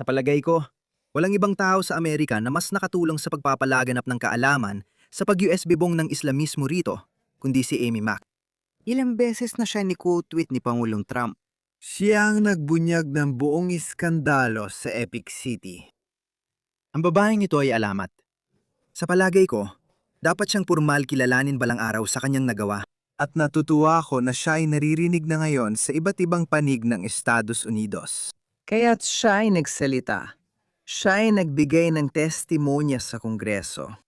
Sa palagay ko, walang ibang tao sa Amerika na mas nakatulong sa pagpapalaganap ng kaalaman sa pag-USB bong ng Islamismo rito, kundi si Amy Mack. Ilang beses na siya ni-quote-tweet ni Pangulong Trump. Siya ang nagbunyag ng buong iskandalo sa Epic City. Ang babaeng ito ay alamat. Sa palagay ko, dapat siyang pormal kilalanin balang araw sa kanyang nagawa. At natutuwa ako na siya ay naririnig na ngayon sa iba't ibang panig ng Estados Unidos. Kaya't siya ay nagsalita. Siya ay nagbigay ng testimonya sa Kongreso.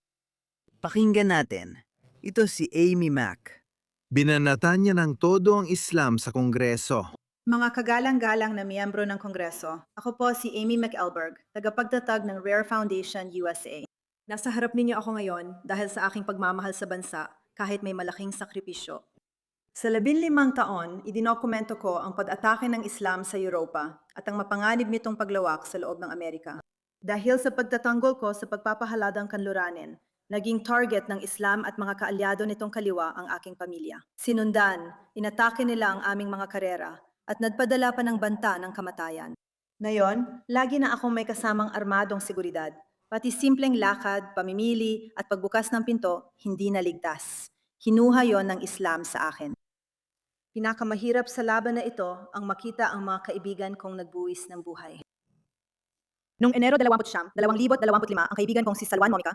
Pakinggan natin. Ito si Amy Mack. Binanatan niya ng todo ang Islam sa Kongreso. Mga kagalang-galang na miyembro ng Kongreso, ako po si Amy McElberg, tagapagtatag ng Rare Foundation USA. Nasa harap ninyo ako ngayon dahil sa aking pagmamahal sa bansa kahit may malaking sakripisyo. Sa 15 taon, idinokumento ko ang pag-atake ng Islam sa Europa at ang mapanganib nitong paglawak sa loob ng Amerika. Dahil sa pagtatanggol ko sa pagpapahaladang kanluranin, naging target ng Islam at mga kaalyado nitong kaliwa ang aking pamilya. Sinundan, inatake nila ang aming mga karera at nagpadala pa ng banta ng kamatayan. Ngayon, lagi na akong may kasamang armadong seguridad. Pati simpleng lakad, pamimili at pagbukas ng pinto, hindi naligtas. Kinuha yon ng Islam sa akin. Pinakamahirap sa laban na ito ang makita ang mga kaibigan kong nagbuwis ng buhay. Noong Enero 2025, ang kaibigan kong si Salwan Monica,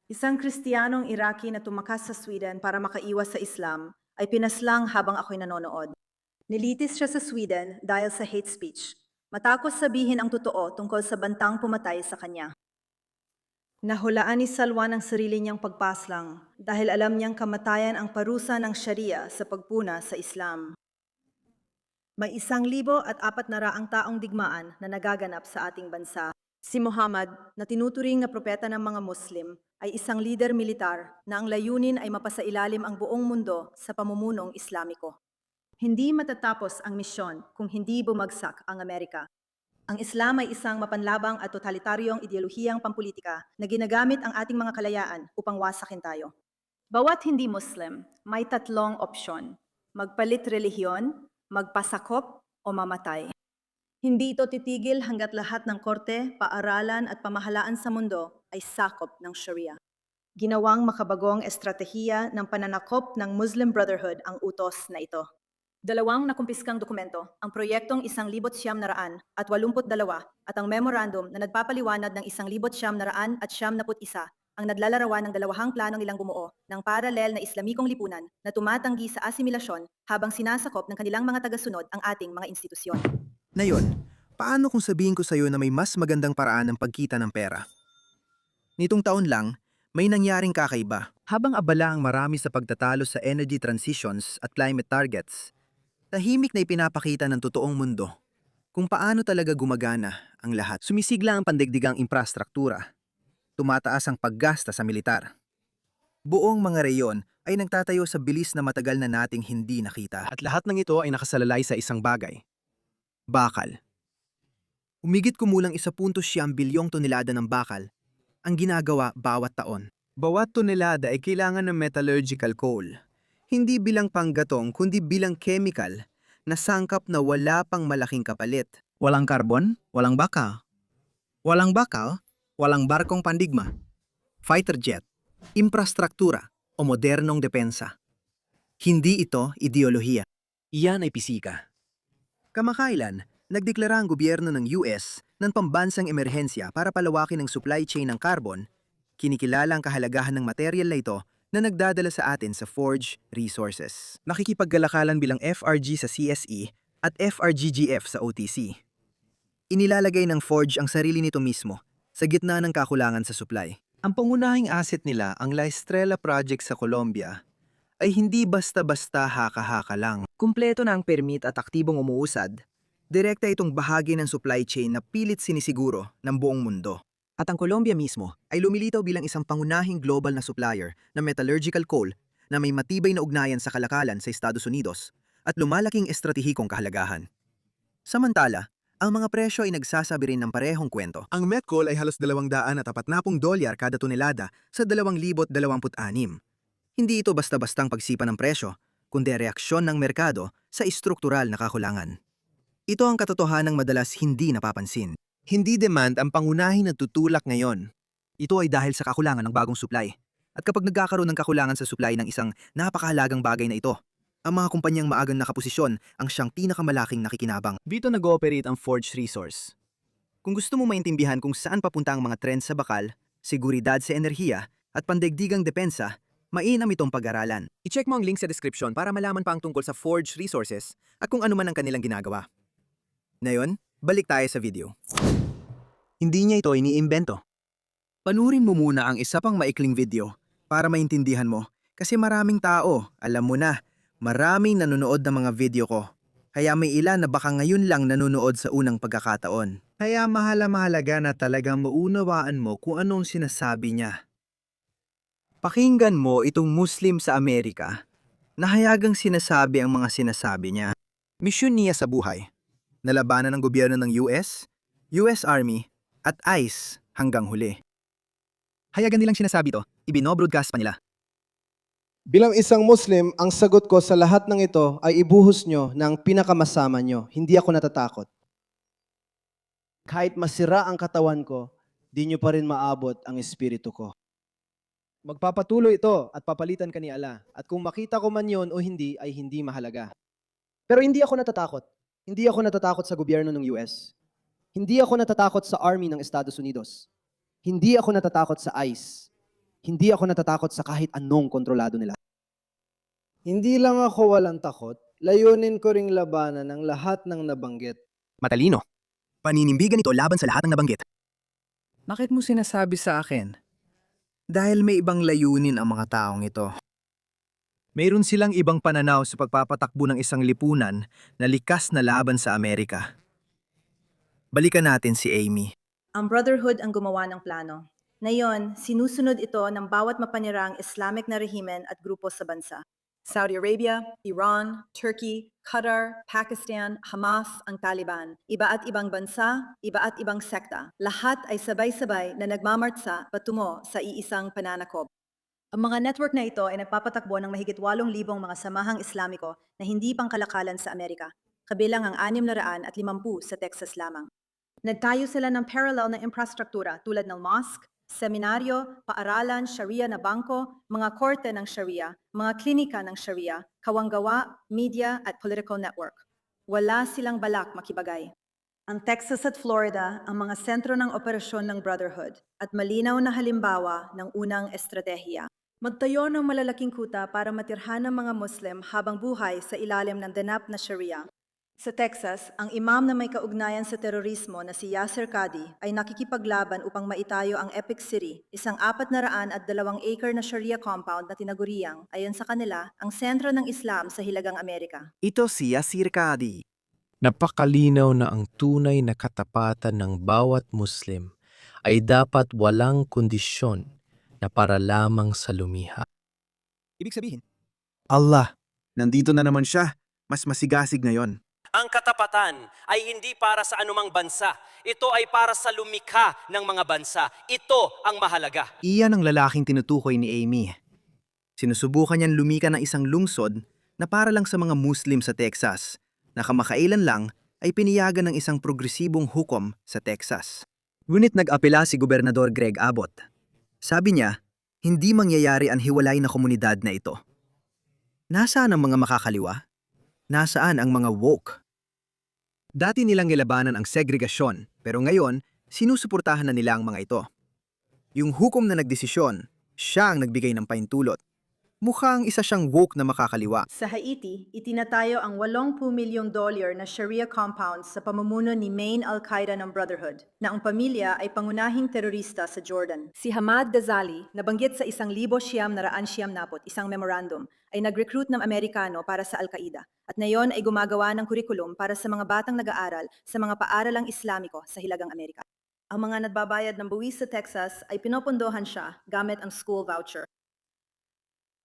isang Kristiyanong Iraqi na tumakas sa Sweden para makaiwas sa Islam, ay pinaslang habang ako'y nanonood. Nilitis siya sa Sweden dahil sa hate speech, matapos sabihin ang totoo tungkol sa bantang pumatay sa kanya. Nahulaan ni Salwan ang sarili niyang pagpaslang dahil alam niyang kamatayan ang parusa ng Sharia sa pagpuna sa Islam. May 1,400 taong digmaan na nagaganap sa ating bansa. Si Muhammad, na tinuturing na propeta ng mga Muslim, ay isang lider militar na ang layunin ay mapasailalim ang buong mundo sa pamumunong Islamiko. Hindi matatapos ang misyon kung hindi bumagsak ang Amerika. Ang Islam ay isang mapanlabang at totalitaryong ideolohiyang pampulitika na ginagamit ang ating mga kalayaan upang wasakin tayo. Bawat hindi Muslim, may 3 opsyon: magpalit relihiyon, magpasakop, o mamatay. Hindi ito titigil hanggat lahat ng korte, paaralan at pamahalaan sa mundo ay sakop ng Sharia. Ginawang makabagong estratehiya ng pananakop ng Muslim Brotherhood ang utos na ito. 2 nakumpiskang dokumento, ang proyektong 1,982 at ang memorandum na nagpapaliwanag ng 1,991 ang naglalarawan ng 2 planong nilang bumuo ng paralel na Islamikong lipunan na tumatanggi sa asimilasyon habang sinasakop ng kanilang mga tagasunod ang ating mga institusyon. Ngayon, paano kung sabihin ko sa iyo na may mas magandang paraan ng pagkita ng pera? Nitong taon lang, may nangyaring kakaiba. Habang abala ang marami sa pagtatalo sa energy transitions at climate targets, tahimik na ipinapakita ng totoong mundo kung paano talaga gumagana ang lahat. Sumisigla ang pandigdigang infrastruktura. Tumataas ang paggasta sa militar. Buong mga reyon ay nagtatayo sa bilis na matagal na nating hindi nakita. At lahat ng ito ay nakasalalay sa isang bagay. Bakal. Umigit kumulang 1.7 bilyong tonelada ng bakal ang ginagawa bawat taon. Bawat tonelada ay kailangan ng metallurgical coal. Hindi bilang panggatong kundi bilang chemical na sangkap na wala pang malaking kapalit. Walang karbon, walang bakal. Walang bakal, walang barkong pandigma, fighter jet, infrastruktura o modernong depensa. Hindi ito ideolohiya. Iyan ay pisika. Kamakailan, nagdeklara ang gobyerno ng US ng pambansang emerhensya para palawakin ang supply chain ng carbon. Kinikilala ang kahalagahan ng material na ito na nagdadala sa atin sa Forge Resources. Nakikipaggalakalan bilang FRG sa CSE at FRGGF sa OTC. Inilalagay ng Forge ang sarili nito mismo sa gitna ng kakulangan sa supply. Ang pangunahing asset nila, ang La Estrella Project sa Colombia, ay hindi basta-basta haka-haka lang. Kumpleto na ang permit at aktibong umuusad. Direkta itong bahagi ng supply chain na pilit sinisiguro ng buong mundo. At ang Colombia mismo ay lumilitaw bilang isang pangunahing global na supplier ng metallurgical coal na may matibay na ugnayan sa kalakalan sa Estados Unidos at lumalaking estratehikong kahalagahan. Samantala, ang mga presyo ay nagsasabi rin ng parehong kwento. Ang met coal ay halos $240 kada tonelada sa 2026. Hindi ito basta-bastang pagsipa ng presyo, kundi reaksyon ng merkado sa estruktural na kakulangan. Ito ang katotohanang madalas hindi napapansin. Hindi demand ang pangunahing nagtutulak ngayon. Ito ay dahil sa kakulangan ng bagong supply. At kapag nagkakaroon ng kakulangan sa supply ng isang napakahalagang bagay na ito, ang mga kumpanyang maagang nakaposisyon ang siyang pinakamalaking nakikinabang. Dito nag-ooperate ang Forge Resource. Kung gusto mo maintindihan kung saan papunta ang mga trend sa bakal, seguridad sa enerhiya, at pandaigdigang depensa, mainam itong pag-aralan. I-check mo ang link sa description para malaman pa ang tungkol sa Forge Resources at kung ano man ang kanilang ginagawa. Ngayon, balik tayo sa video. Hindi niya ito iniimbento. Panurin mo muna ang isa pang maikling video para maintindihan mo kasi maraming tao, alam mo na, maraming nanonood ng mga video ko. Kaya may ilan na baka ngayon lang nanonood sa unang pagkakataon. Kaya mahalaga na talagang maunawaan mo kung anong sinasabi niya. Pakinggan mo itong Muslim sa Amerika na hayagang sinasabi ang mga sinasabi niya. Misyon niya sa buhay. Nalabanan ng gobyerno ng US Army at ICE hanggang huli. Hayagan nilang sinasabi ito, ibinobroadcast pa nila. Bilang isang Muslim, ang sagot ko sa lahat ng ito ay ibuhos nyo ng pinakamasama nyo. Hindi ako natatakot. Kahit masira ang katawan ko, di nyo pa rin maabot ang espiritu ko. Magpapatuloy ito at papalitan ka ni Allah. At kung makita ko man yon o hindi, ay hindi mahalaga. Pero hindi ako natatakot. Hindi ako natatakot sa gobyerno ng US. Hindi ako natatakot sa Army ng Estados Unidos. Hindi ako natatakot sa ICE. Hindi ako natatakot sa kahit anong kontrolado nila. Hindi lang ako walang takot, layunin ko ring labanan ang lahat ng nabanggit. Matalino. Paninimbigan ito laban sa lahat ng nabanggit. Bakit mo sinasabi sa akin? Dahil may ibang layunin ang mga taong ito. Mayroon silang ibang pananaw sa pagpapatakbo ng isang lipunan na likas na laban sa Amerika. Balikan natin si Amy. Ang Brotherhood ang gumawa ng plano. Ngayon, sinusunod ito ng bawat mapanirang Islamic na rehimen at grupo sa bansa. Saudi Arabia, Iran, Turkey, Qatar, Pakistan, Hamas, ang Taliban. Iba at ibang bansa, iba at ibang sekta. Lahat ay sabay-sabay na nagmamartsa patungo sa iisang pananakob. Ang mga network na ito ay nagpapatakbo ng mahigit 8,000 mga samahang Islamiko na hindi pangkalakalan sa Amerika, kabilang ang 650 sa Texas lamang. Nagtayo sila ng parallel na infrastruktura tulad ng mosque, seminaryo, paaralan, Sharia na bangko, mga korte ng Sharia, mga klinika ng Sharia, kawanggawa, media at political network. Wala silang balak makibagay. Ang Texas at Florida ang mga sentro ng operasyon ng Brotherhood at malinaw na halimbawa ng unang estratehiya. Magtayo ng malalaking kuta para matirhan ng mga Muslim habang buhay sa ilalim ng ganap na Sharia. Sa Texas, ang imam na may kaugnayan sa terorismo na si Yasser Qadi ay nakikipaglaban upang maitayo ang Epic City, isang 402-acre na Sharia compound na tinaguriang, ayon sa kanila, ang sentro ng Islam sa Hilagang Amerika. Ito si Yasser Qadi. Napakalinaw na ang tunay na katapatan ng bawat Muslim ay dapat walang kondisyon na para lamang sa lumiha. Ibig sabihin, Allah, nandito na naman siya. Mas masigasig ngayon. Ang katapatan ay hindi para sa anumang bansa. Ito ay para sa lumikha ng mga bansa. Ito ang mahalaga. iyan ang lalaking tinutukoy ni Amy. Sinusubukan niyang lumika ng isang lungsod na para lang sa mga Muslim sa Texas, na kamakailan lang ay piniyagan ng isang progresibong hukom sa Texas. Ngunit nag-apela si Gobernador Greg Abbott. Sabi niya, hindi mangyayari ang hiwalay na komunidad na ito. Nasaan ang mga makakaliwa? Nasaan ang mga woke? Dati nilang nilabanan ang segregasyon, pero ngayon, sinusuportahan na nila ang mga ito. Yung hukom na nagdesisyon, siya ang nagbigay ng paintulot. Mukhang isa siyang woke na makakaliwa. Sa Haiti, itinatayo ang $80 milyong na Sharia compound sa pamumuno ni main Al-Qaeda ng Brotherhood, na ang pamilya ay pangunahing terorista sa Jordan. Si Hamad Ghazali, nabanggit sa 1,990 isang memorandum, ay nag-recruit ng Amerikano para sa Al-Qaeda at ngayon ay gumagawa ng kurikulum para sa mga batang nag-aaral sa mga paaralang Islamiko sa Hilagang Amerika. Ang mga nagbabayad ng buwis sa Texas ay pinopondohan siya gamit ang school voucher.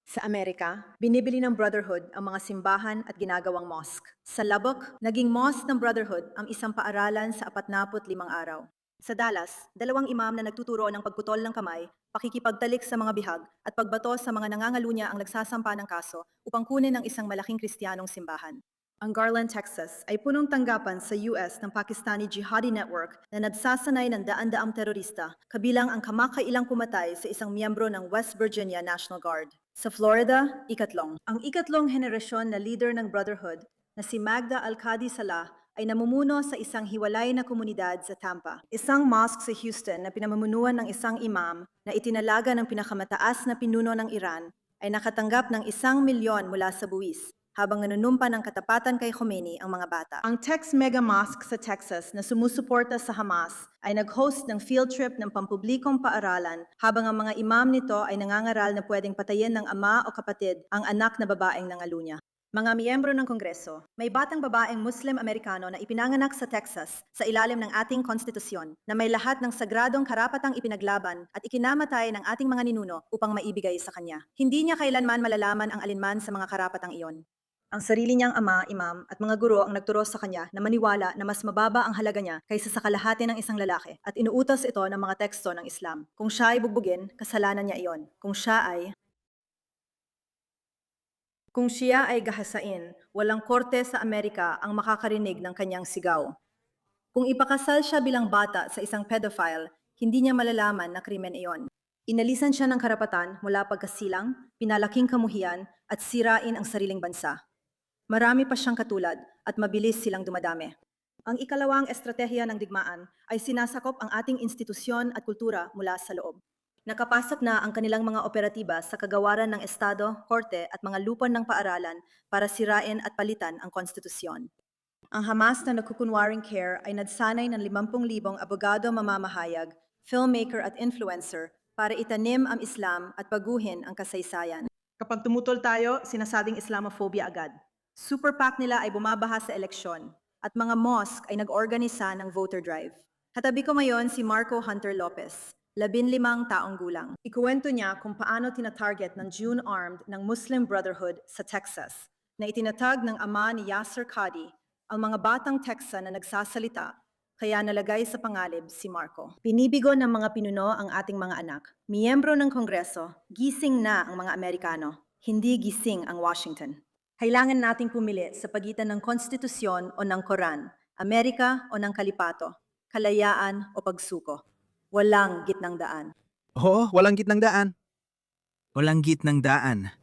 Sa Amerika, binibili ng Brotherhood ang mga simbahan at ginagawang mosque. Sa Lubbock, naging mosque ng Brotherhood ang isang paaralan sa 45 araw. Sa Dallas, 2 imam na nagtuturo ng pagputol ng kamay, pakikipagtalik sa mga bihag at pagbato sa mga nangangalunya ang nagsasampa ng kaso upang kunin ang isang malaking Kristiyanong simbahan. Ang Garland, Texas ay punong tanggapan sa US ng Pakistani Jihadi Network na nagsasanay ng daan-daang terorista, kabilang ang kamakailang pumatay sa isang miyembro ng West Virginia National Guard. Sa Florida, ikatlong. Ang ikatlong henerasyon na leader ng Brotherhood na si Magda Al-Qadi Salah ay namumuno sa isang hiwalay na komunidad sa Tampa. Isang mosque sa Houston na pinamumunuan ng isang imam na itinalaga ng pinakamataas na pinuno ng Iran ay nakatanggap ng 1 milyon mula sa buwis, habang nanunumpa ng katapatan kay Khomeini ang mga bata. Ang Tex Mega Mosque sa Texas na sumusuporta sa Hamas ay nag-host ng field trip ng pampublikong paaralan habang ang mga imam nito ay nangangaral na pwedeng patayin ng ama o kapatid ang anak na babaeng nangalunya. Mga miyembro ng Kongreso, may batang babaeng Muslim-Amerikano na ipinanganak sa Texas sa ilalim ng ating konstitusyon na may lahat ng sagradong karapatang ipinaglaban at ikinamatay ng ating mga ninuno upang maibigay sa kanya. Hindi niya kailanman malalaman ang alinman sa mga karapatang iyon. Ang sarili niyang ama, imam, at mga guro ang nagturo sa kanya na maniwala na mas mababa ang halaga niya kaysa sa kalahati ng isang lalaki at inuutos ito ng mga teksto ng Islam. Kung siya ay bugbugin, kasalanan niya iyon. Kung siya ay gahasain, walang korte sa Amerika ang makakarinig ng kanyang sigaw. Kung ipakasal siya bilang bata sa isang pedophile, hindi niya malalaman na krimen iyon. Inalisan siya ng karapatan mula pagkasilang, pinalaking kamuhian, at sirain ang sariling bansa. Marami pa siyang katulad at mabilis silang dumadami. Ang ikalawang estratehiya ng digmaan ay sinasakop ang ating institusyon at kultura mula sa loob. Nakapasok na ang kanilang mga operatiba sa kagawaran ng estado, korte at mga lupon ng paaralan para sirain at palitan ang konstitusyon. Ang Hamas na nagkukunwaring care ay nagsanay ng 50,000 abogado mamamahayag, filmmaker at influencer para itanim ang Islam at baguhin ang kasaysayan. Kapag tumutol tayo, sinasabing Islamophobia agad. Super PAC nila ay bumabaha sa eleksyon at mga mosque ay nag-organisa ng voter drive. Katabi ko ngayon si Marco Hunter Lopez, 15 taong gulang. Ikuwento niya kung paano tinatarget ng June Armed ng Muslim Brotherhood sa Texas na itinatag ng ama ni Yasser Qadi ang mga batang Texan na nagsasalita, kaya nalagay sa pangalib si Marco. Pinibigo ng mga pinuno ang ating mga anak. Miyembro ng Kongreso, gising na ang mga Amerikano, hindi gising ang Washington. Kailangan nating pumili sa pagitan ng konstitusyon o ng Koran, Amerika o ng kalipato, kalayaan o pagsuko. Walang gitnang daan. Oo, walang gitnang daan. Walang gitnang daan.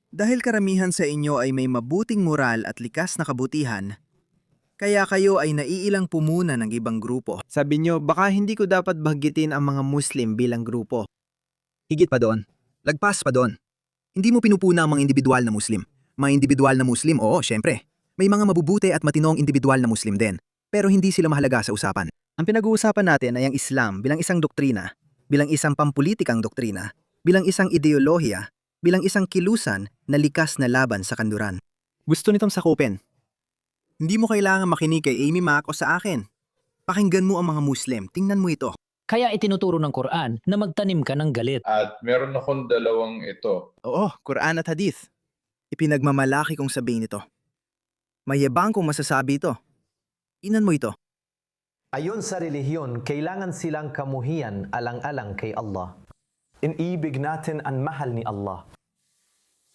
Dahil karamihan sa inyo ay may mabuting moral at likas na kabutihan, kaya kayo ay naiilang pumuna ng ibang grupo. Sabi nyo, baka hindi ko dapat bagitin ang mga Muslim bilang grupo. Higit pa doon. Lagpas pa doon. Hindi mo pinupuna ang mga individual na Muslim. Mga individual na Muslim, oo, syempre. May mga mabubuti at matinong individual na Muslim din. Pero hindi sila mahalaga sa usapan. Ang pinag-uusapan natin ay ang Islam bilang isang doktrina, bilang isang pampulitikang doktrina, bilang isang ideolohiya, bilang isang kilusan na likas na laban sa kanluran. Gusto nitong sakupin. Hindi mo kailangan makinig kay Amy Mac o sa akin. Pakinggan mo ang mga Muslim, tingnan mo ito. Kaya itinuturo ng Quran na magtanim ka ng galit. At meron akong dalawang ito. Oo, Quran at Hadith. Ipinagmamalaki kong sabihin ito. Mayabang kong masasabi ito. Tingnan mo ito. Ayon sa relihiyon, kailangan silang kamuhian alang-alang kay Allah. Inibig natin ang mahal ni Allah.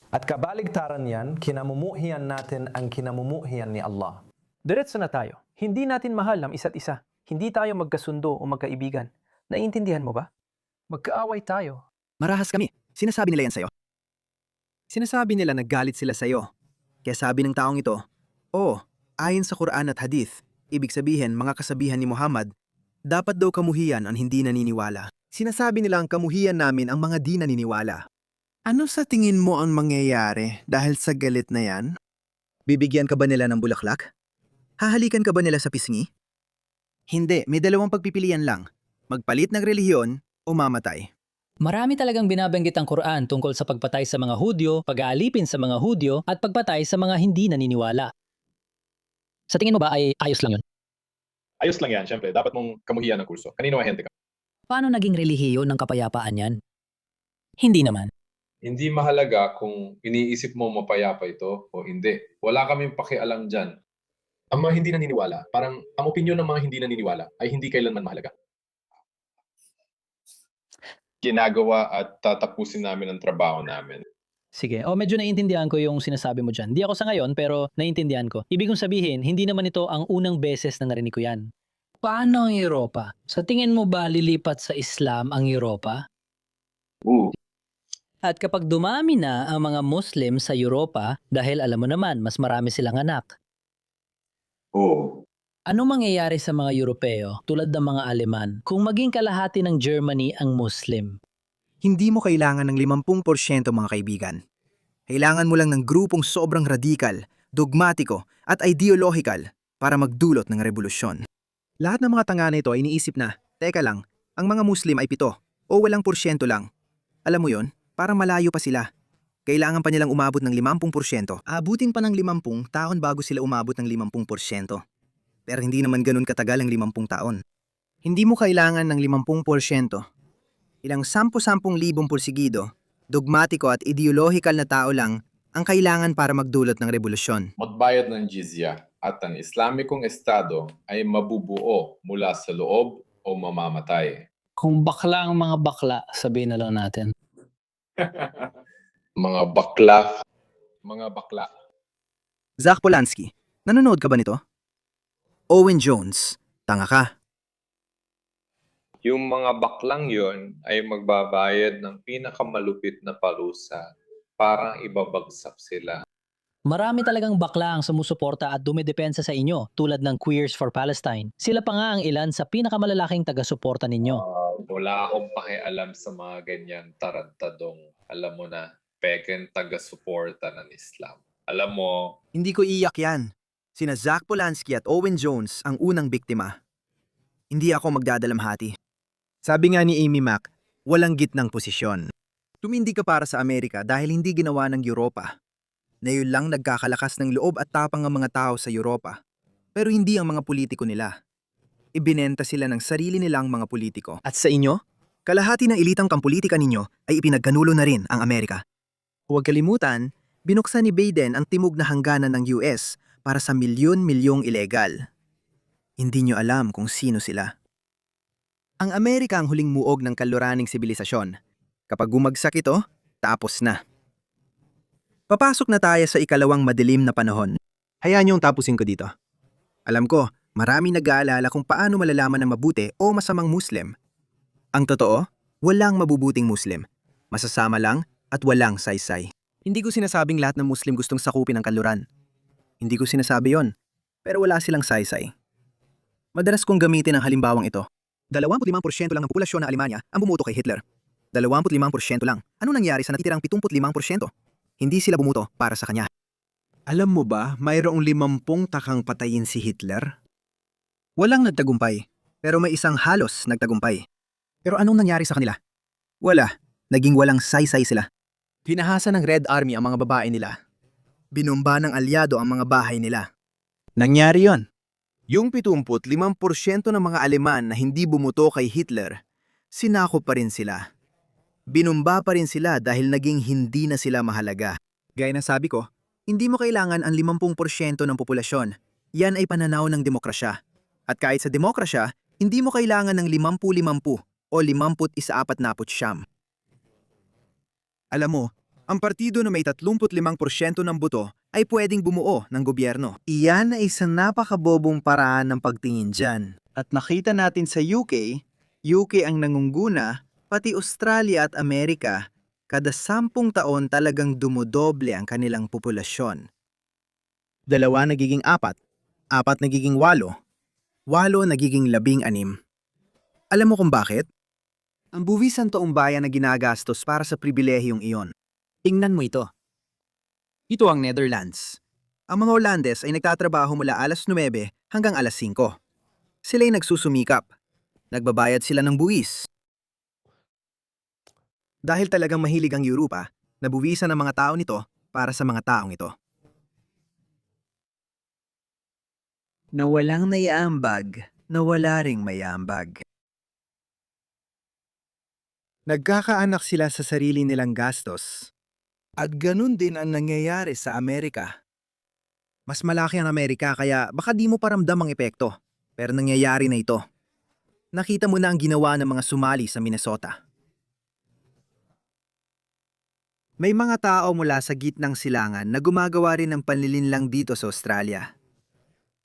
At kabaligtaran yan, kinamumuhian natin ang kinamumuhian ni Allah. Diretso na tayo. Hindi natin mahal ang isa't isa. Hindi tayo magkasundo o magkaibigan. Naiintindihan mo ba? Magkaaway tayo. Marahas kami. Sinasabi nila yan sa'yo. Sinasabi nila naggalit sila sa'yo. Kaya sabi ng taong ito, ayon sa Quran at Hadith, ibig sabihin mga kasabihan ni Muhammad, dapat daw kamuhian ang hindi naniniwala. Sinasabi nila ang kamuhian namin ang mga di naniniwala. Ano sa tingin mo ang mangyayari dahil sa galit na yan? Bibigyan ka ba nila ng bulaklak? Hahalikan ka ba nila sa pisngi? Hindi, may dalawang pagpipilian lang. Magpalit ng relihiyon o mamatay. Marami talagang binabanggit ang Quran tungkol sa pagpatay sa mga Hudyo, pag-aalipin sa mga Hudyo, at pagpatay sa mga hindi naniniwala. Sa tingin mo ba ay ayos lang yun? Ayos lang yan, syempre. Dapat mong kamuhian ng kurso. Kanino ahente ka? Paano naging relihiyon ng kapayapaan yan? Hindi naman. Hindi mahalaga kung iniisip mo mapayapa ito o hindi. Wala kaming pakialam dyan. Ang mga hindi naniniwala, parang ang opinyon ng mga hindi naniniwala ay hindi kailanman mahalaga. Ginagawa at tatapusin namin ang trabaho namin. Sige, medyo naiintindihan ko yung sinasabi mo dyan. Di ako sa ngayon, pero naiintindihan ko. Ibig kong sabihin, hindi naman ito ang unang beses na narinig ko yan. Paano ang Europa? Sa tingin mo ba lilipat sa Islam ang Europa? At kapag dumami na ang mga Muslim sa Europa, dahil alam mo naman, mas marami silang anak. Anong mangyayari sa mga Europeo tulad ng mga Aleman kung maging kalahati ng Germany ang Muslim? Hindi mo kailangan ng 50% mga kaibigan. Kailangan mo lang ng grupong sobrang radikal, dogmatiko at ideological para magdulot ng revolusyon. Lahat ng mga tanga na ito ay iniisip na, teka lang, ang mga Muslim ay 7 o walang porsyento lang. Alam mo yon, parang malayo pa sila. Kailangan pa nilang umabot ng 50%. Abutin pa ng 50 taon bago sila umabot ng 50%. Pero hindi naman ganun katagal ang 50 taon. Hindi mo kailangan ng 50%. Ilang 10,000 porsigido, dogmatiko at ideological na tao lang ang kailangan para magdulot ng revolusyon. Magbayad ng jizya at ang Islamikong Estado ay mabubuo mula sa loob o mamamatay. Kung bakla ang mga bakla, sabihin na lang natin. Mga bakla. Mga bakla. Zach Polanski, nanonood ka ba nito? Owen Jones, tanga ka. Yung mga baklang yon ay magbabayad ng pinakamalupit na parusa para ibabagsak sila. Marami talagang bakla ang sumusuporta at dumidepensa sa inyo tulad ng Queers for Palestine. Sila pa nga ang ilan sa pinakamalalaking taga-suporta ninyo. Wala akong pakialam sa mga ganyan tarantadong, alam mo na, peken taga-suporta ng Islam. Alam mo, Hindi ko iyak yan. Sina Zach Polanski at Owen Jones ang unang biktima. Hindi ako magdadalamhati. Sabi nga ni Amy Mack, walang gitnang posisyon. Tumindi ka para sa Amerika dahil hindi ginawa ng Europa. Na yun lang nagkakalakas ng loob at tapang ang mga tao sa Europa. Pero hindi ang mga politiko nila. Ibinenta sila ng sarili nilang mga politiko. At sa inyo, kalahati ng elitang pampolitika ninyo ay ipinagkanulo na rin ang Amerika. Huwag kalimutan, binuksan ni Biden ang timog na hangganan ng US para sa milyon-milyong ilegal. Hindi nyo alam kung sino sila. Ang Amerika ang huling muog ng kaluraning sibilisasyon. Kapag gumagsak ito, tapos na. Papasok na tayo sa ikalawang madilim na panahon. Hayaan niyong tapusin ko dito. Alam ko, marami nag-aalala kung paano malalaman ng mabuti o masamang Muslim. Ang totoo, walang mabubuting Muslim. Masasama lang at walang saysay. Hindi ko sinasabing lahat ng Muslim gustong sakupin ang kanluran. Hindi ko sinasabi yon, pero wala silang saysay. Madalas kong gamitin ang halimbawang ito. 25% lang ng populasyon ng Alemanya ang bumoto kay Hitler. 25% lang. Ano nangyari sa natitirang 75%? Hindi sila bumuto para sa kanya. Alam mo ba, mayroong 50 takang patayin si Hitler? Walang nagtagumpay, pero may isang halos nagtagumpay. Pero anong nangyari sa kanila? Wala. Naging walang saysay sila. Pinahasa ng Red Army ang mga babae nila. Binomba ng alyado ang mga bahay nila. Nangyari yon. Yung 75% ng mga Aleman na hindi bumuto kay Hitler, sinakop pa rin sila. Binumba pa rin sila dahil naging hindi na sila mahalaga. Gaya ng sabi ko, hindi mo kailangan ang 50% ng populasyon. Yan ay pananaw ng demokrasya. At kahit sa demokrasya, hindi mo kailangan ng 50-50 o 51-49. Alam mo, ang partido na may 35% ng boto ay pwedeng bumuo ng gobyerno. Iyan ay isang napakabobong paraan ng pagtingin dyan. At nakita natin sa UK ang nangungguna, pati Australia at Amerika, kada 10 taon talagang dumodoble ang kanilang populasyon. 2 nagiging 4, 4 nagiging 8, 8 nagiging 16. Alam mo kung bakit? Ang buwisan taong bayan na ginagastos para sa pribilehiyong iyon. Tingnan mo ito. Ito ang Netherlands. Ang mga Hollandes ay nagtatrabaho mula alas 9 hanggang alas 5. Sila'y nagsusumikap. Nagbabayad sila ng buwis. Dahil talagang mahilig ang Europa, nabuwisan ng mga tao nito para sa mga taong ito. Na walang naiambag, na wala ring mayambag. Nagkakaanak sila sa sarili nilang gastos. At ganun din ang nangyayari sa Amerika. Mas malaki ang Amerika kaya baka di mo paramdam ang epekto. Pero nangyayari na ito. Nakita mo na ang ginawa ng mga Somali sa Minnesota. May mga tao mula sa gitnang silangan na gumagawa rin ng panlilinlang dito sa Australia.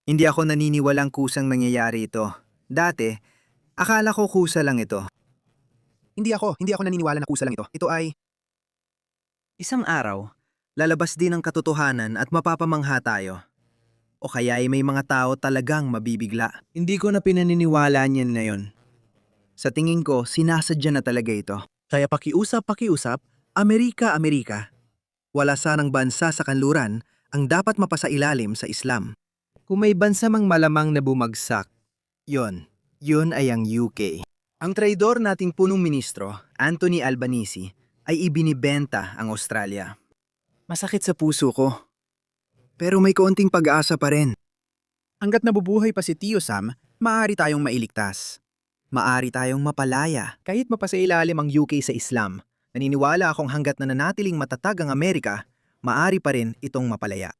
Hindi ako naniniwalang kusang nangyayari ito. Dati, akala ko kusa lang ito. Hindi ako naniniwala na kusa lang ito. Ito ay... Isang araw, lalabas din ang katotohanan at mapapamangha tayo. O kaya ay may mga tao talagang mabibigla. Hindi ko na pinaniniwala niyan ngayon. Sa tingin ko, sinasadya na talaga ito. Kaya pakiusap, Amerika. Wala sanang bansa sa kanluran ang dapat mapasailalim sa Islam. Kung may bansa mang malamang na bumagsak, yun ay ang UK. Ang traidor nating punong ministro, Anthony Albanese, ay ibinibenta ang Australia. Masakit sa puso ko. Pero may kaunting pag-asa pa rin. Hanggat nabubuhay pa si Tio Sam, maaari tayong mailigtas. Maaari tayong mapalaya kahit mapasailalim ang UK sa Islam. Naniniwala akong hanggat nananatiling matatag ang Amerika, maaari pa rin itong mapalaya.